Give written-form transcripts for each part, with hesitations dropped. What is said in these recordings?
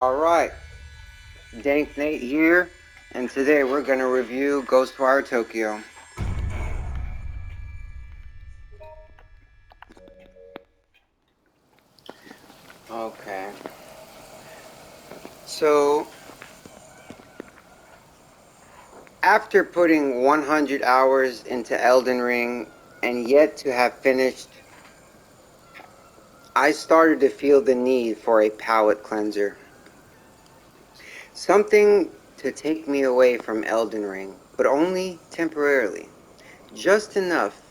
Alright, DankNate here, and today we're going to review Ghostwire Tokyo. Okay, so after putting 100 hours into Elden Ring and yet to have finished, I started to feel the need for a palate cleanser. Something to take me away from Elden Ring, but only temporarily. Just enough.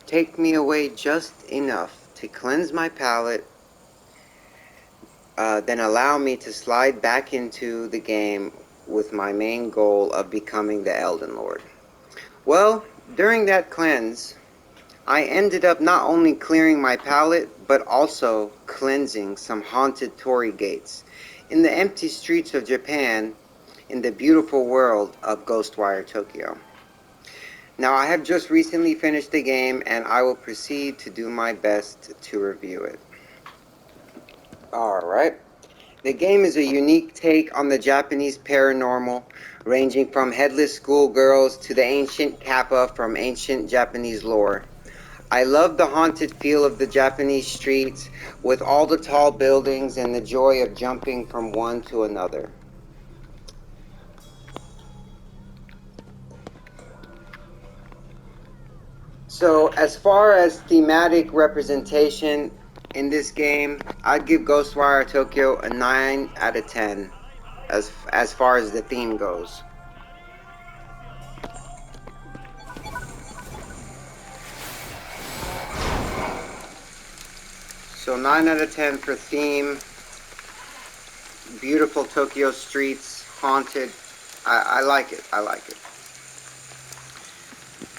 Take me away just enough to cleanse my palate, then allow me to slide back into the game with my main goal of becoming the Elden Lord. Well, during that cleanse, I ended up not only clearing my palate, but also cleansing some haunted torii gates in the empty streets of Japan in the beautiful world of Ghostwire Tokyo. Now, I have just recently finished the game, and I will proceed to do my best to review it. Alright. The game is a unique take on the Japanese paranormal, ranging from headless schoolgirls to the ancient kappa from ancient Japanese lore. I love the haunted feel of the Japanese streets, with all the tall buildings and the joy of jumping from one to another. So, as far as thematic representation in this game, I'd give Ghostwire Tokyo a 9 out of 10 as far as the theme goes. So 9 out of 10 for theme. Beautiful Tokyo streets, haunted. I like it. I like it.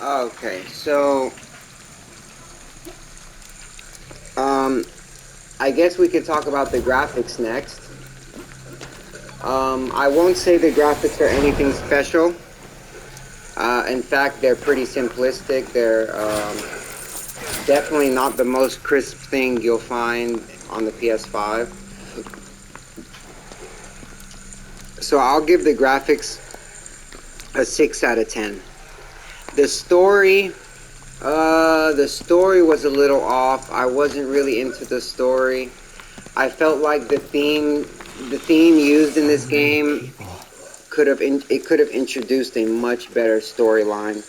Okay, so I guess we could talk about the graphics next. I won't say the graphics are anything special. In fact, they're pretty simplistic. They're definitely not the most crisp thing you'll find on the PS5. So I'll give the graphics a 6 out of 10. The story was a little off. I wasn't really into the story. I felt like the theme used in this game could have introduced a much better storyline.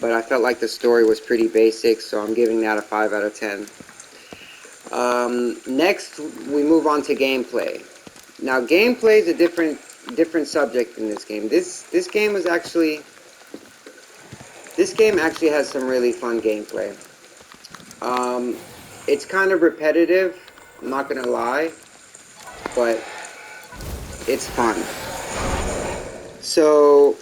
But I felt like the story was pretty basic, so I'm giving that a 5 out of 10. Next, we move on to gameplay. Now, gameplay is a different subject in this game. This game actually has some really fun gameplay. It's kind of repetitive, I'm not gonna lie, but it's fun. So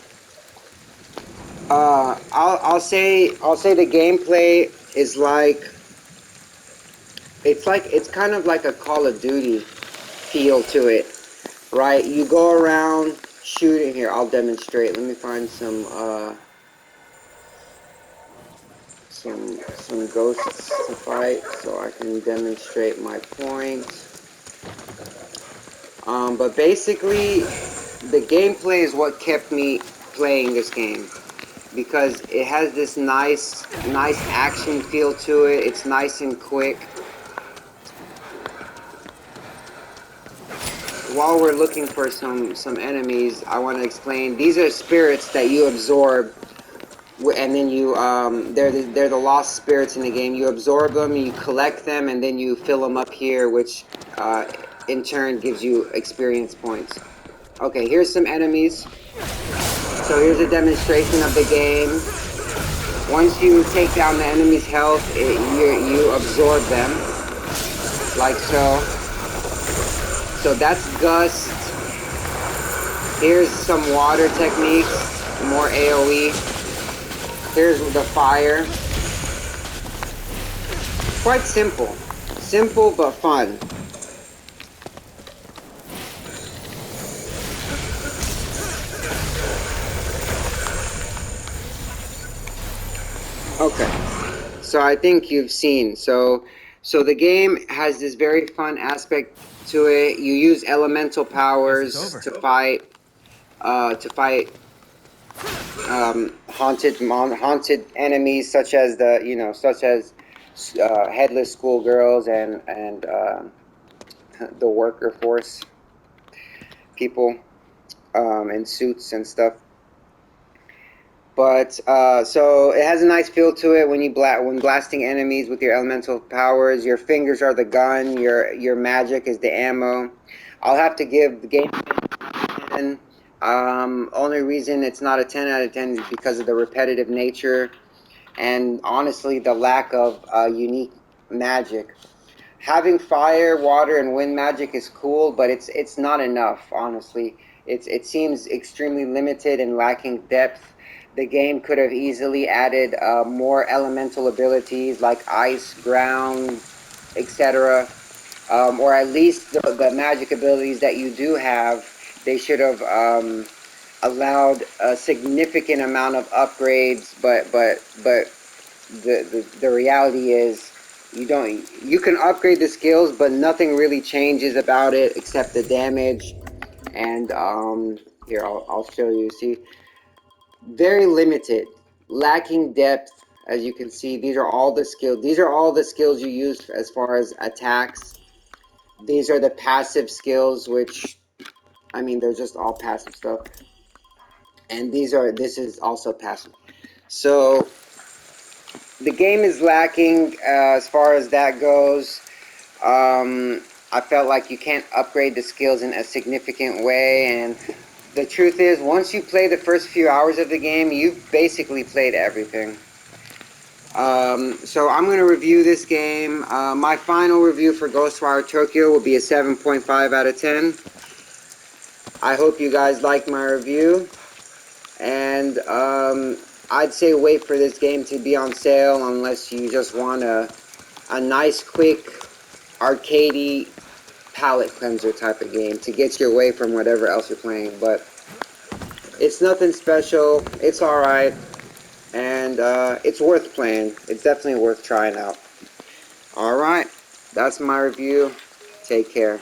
I'll say the gameplay is it's kind of like a Call of Duty feel to it, right? You go around shooting. Here, I'll demonstrate. Let me find some ghosts to fight so I can demonstrate my point. But basically, the gameplay is what kept me playing this game, because it has this nice action feel to it. It's nice and quick. While we're looking for some enemies, I want to explain, these are spirits that you absorb, and then you they're the lost spirits in the game. You absorb them, you collect them, and then you fill them up here, which in turn gives you experience points. Okay, here's some enemies. So here's a demonstration of the game. Once you take down the enemy's health, you absorb them, like so. So that's Gust. Here's some water techniques, more AoE. Here's the fire. Quite simple. Simple but fun. Okay, so I think you've seen. So the game has this very fun aspect to it. You use elemental powers to fight haunted enemies such as headless schoolgirls and the worker force people in suits and stuff. But so it has a nice feel to it when when blasting enemies with your elemental powers. Your fingers are the gun. Your magic is the ammo. I'll have to give the game a 10. Only reason it's not a 10 out of 10 is because of the repetitive nature and honestly the lack of unique magic. Having fire, water, and wind magic is cool, but it's not enough. Honestly, it seems extremely limited and lacking depth. The game could have easily added more elemental abilities like ice, ground, etc. Or at least the magic abilities that you do have. They should have allowed a significant amount of upgrades, but the reality is you can upgrade the skills, but nothing really changes about it except the damage. And here I'll show you. See, very limited, lacking depth. As you can see, these are all the skills. These are all the skills you use as far as attacks. These are the passive skills, which I mean they're just all passive stuff. And this is also passive. So the game is lacking as far as that goes. I felt like you can't upgrade the skills in a significant way, and the truth is, once you play the first few hours of the game, you've basically played everything. So I'm going to review this game. My final review for Ghostwire Tokyo will be a 7.5 out of 10. I hope you guys like my review, and I'd say wait for this game to be on sale unless you just want a nice, quick, arcadey palate cleanser type of game to get you away from whatever else you're playing. But it's nothing special. It's alright, and it's worth playing. It's definitely worth trying out. Alright, that's my review. Take care.